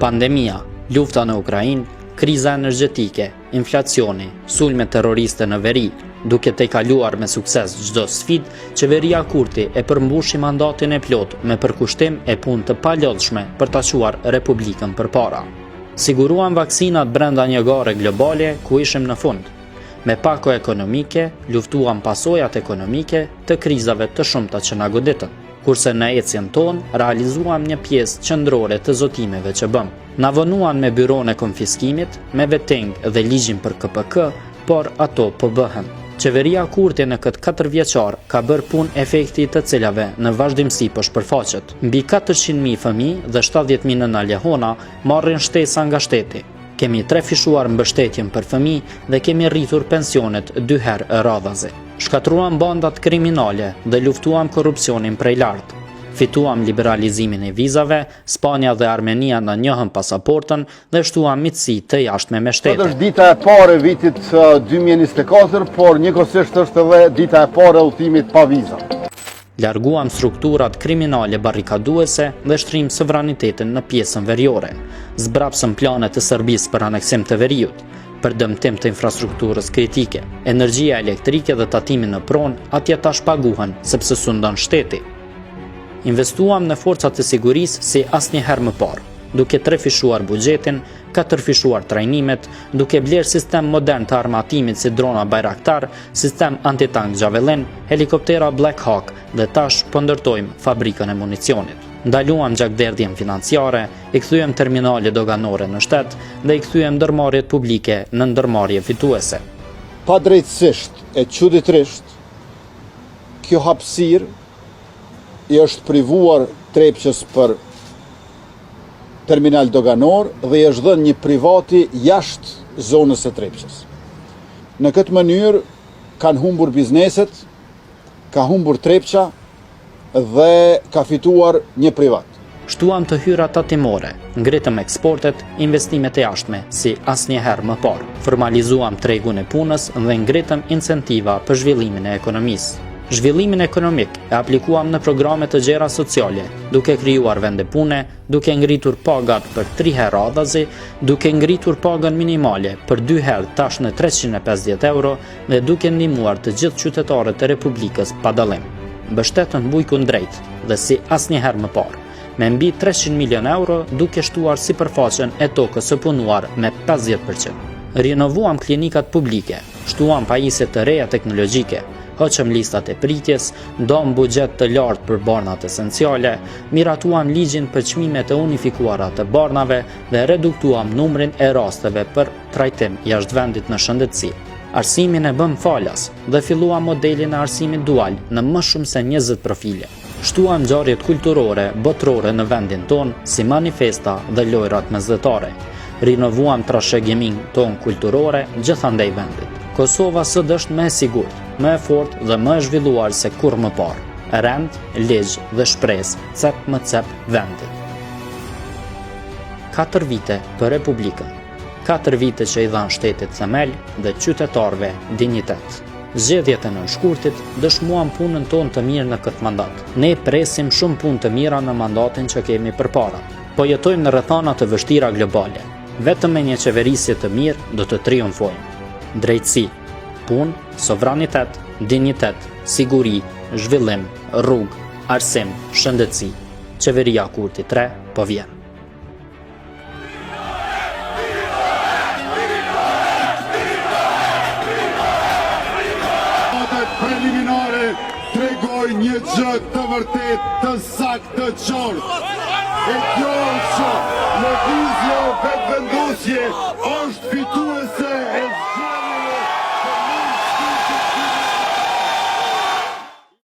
Pandemia, lufta në Ukrainë, kriza energjetike, inflacioni, sulme terroriste në veri, duke të kaluar me sukses çdo sfidë, qeveria Kurti e përmbushi mandatin e plot me përkushtim e punë të palodhshme për ta çuar Republikën përpara. Siguruan vaksinat brenda një gare globale ku ishim në fund. Me pako ekonomike, luftuam pasojat ekonomike të krizave të shumta që na goditën. Kurse në ecjen tonë realizuam një pjesë qendrore të zotimeve që bëm. Na vonuan me byron e konfiskimit, me veteng dhe ligjin për KPK, por ato po bëhen. Qeveria Kurti në këtë 4 vjeçar ka bërë punë efekti të cilave në vazhdimsi po shpërfaqet. Mbi 400.000 fëmijë dhe 70.000 nëna lehona marrin shtesa nga shteti. Kemi 3 fishuar mbështetjen për fëmijë dhe kemi rritur pensionet 2 herë radhazi. Shkatruam bandat kriminale dhe luftuam korrupsionin prej lart. Fituam liberalizimin e vizave, Spanja dhe Armenia na njohën pasaportën dhe shtuam miqësi të jashtme me shtetin. Sot është dita e parë e vitit 2024, por njëkohësisht është edhe dita e parë e udhëtimit pa viza. Larguam strukturat kriminale barrikaduese dhe shtrim sovranitetin në pjesën veriore. Zbrapsëm planet të Serbisë për aneksim të veriut, për dëmtim të infrastrukturës kritike. Energjia elektrike dhe tatimin në pronë atje tash paguhen sepse sundon shteti. Investuam në forcat e sigurisë si asnjëherë më parë, duke 3 fishuar buxhetin, 4 fishuar trajnimet, duke bler sistem modern të armatimit si drona Bayraktar, sistem antitank Javelin, helikoptera Black Hawk dhe tash po ndërtojmë fabrikën e municionit. Ndaluam gjakderdhjen financiare, i kthyem terminale doganore në shtet dhe i kthyem ndërmarrjet publike në ndërmarrje fituese. Padrejtësisht e çuditërisht, kjo hapësirë i është privuar Trepçës për terminal doganor dhe i është dhënë një privati jashtë zonës së Trepçës. Në këtë mënyrë kanë humbur bizneset, ka humbur Trepça dhe ka fituar një privat. Shtuam të hyrat tatimore, ngritëm eksportet, investimet e jashtme si asnjëherë më parë. Formalizuam tregun e punës dhe ngritëm incentiva për zhvillimin e ekonomisë. Zhvillimin ekonomik e aplikuam në programe të gjera sociale, duke krijuar vende pune, duke ngritur pagat për 3 herë radhazi, duke ngritur pagën minimale për 2 herë tash në 350 euro dhe duke ndihmuar të gjithë qytetarët e Republikës pa dallim. Mbështetën bujkun drejt dhe si asnjëherë më parë, me mbi 300 milion euro duke shtuar sipërfaqen e tokës së punuar me 50%. Rinovuam klinikat publike, shtuam pajisje të reja teknologjike, hoqëm listat e pritjes, ndom buxhet të lartë për barnat esenciale, miratuam ligjin për çmimet e unifikuara të barnave dhe reduktuam numrin e rasteve për trajtim jashtë vendit në shëndetësi. Arsimin e bëm falas dhe filluam modelin e arsimit dual në më shumë se 20 profile. Shtuam ngjarjet kulturore botërore në vendin ton si manifesta dhe lojrat mesdhetare. Rinovuam trashëgiminë tonë kulturore gjithandej vendit. Kosova sot është më e sigurt, më e fortë dhe më e zhvilluar se kur më parë. Rend, ligj dhe shpresë, cep më cep vendit. 4 vite për Republikën. 4 vite që i dhanë shtetit themel dhe qytetarëve dinjitet. Zgjedhjet e nënshkurtit dëshmuan punën tonë të mirë në këtë mandat. Ne presim shumë punë të mira në mandatin që kemi përpara. Po jetojmë në rrethana të vështira globale. Vetëm me një qeverisje të mirë do të triumfojmë. Drejtësi, punë, sovranitet, dinjitet, siguri, zhvillim, rrugë, arsim, shëndetësi. Qeveria Kurti 3 po vjen. Preliminare tregoj një gjë të vërtet të saktë të qartë. E kjo është lëvizje vetëvendosje është fituese e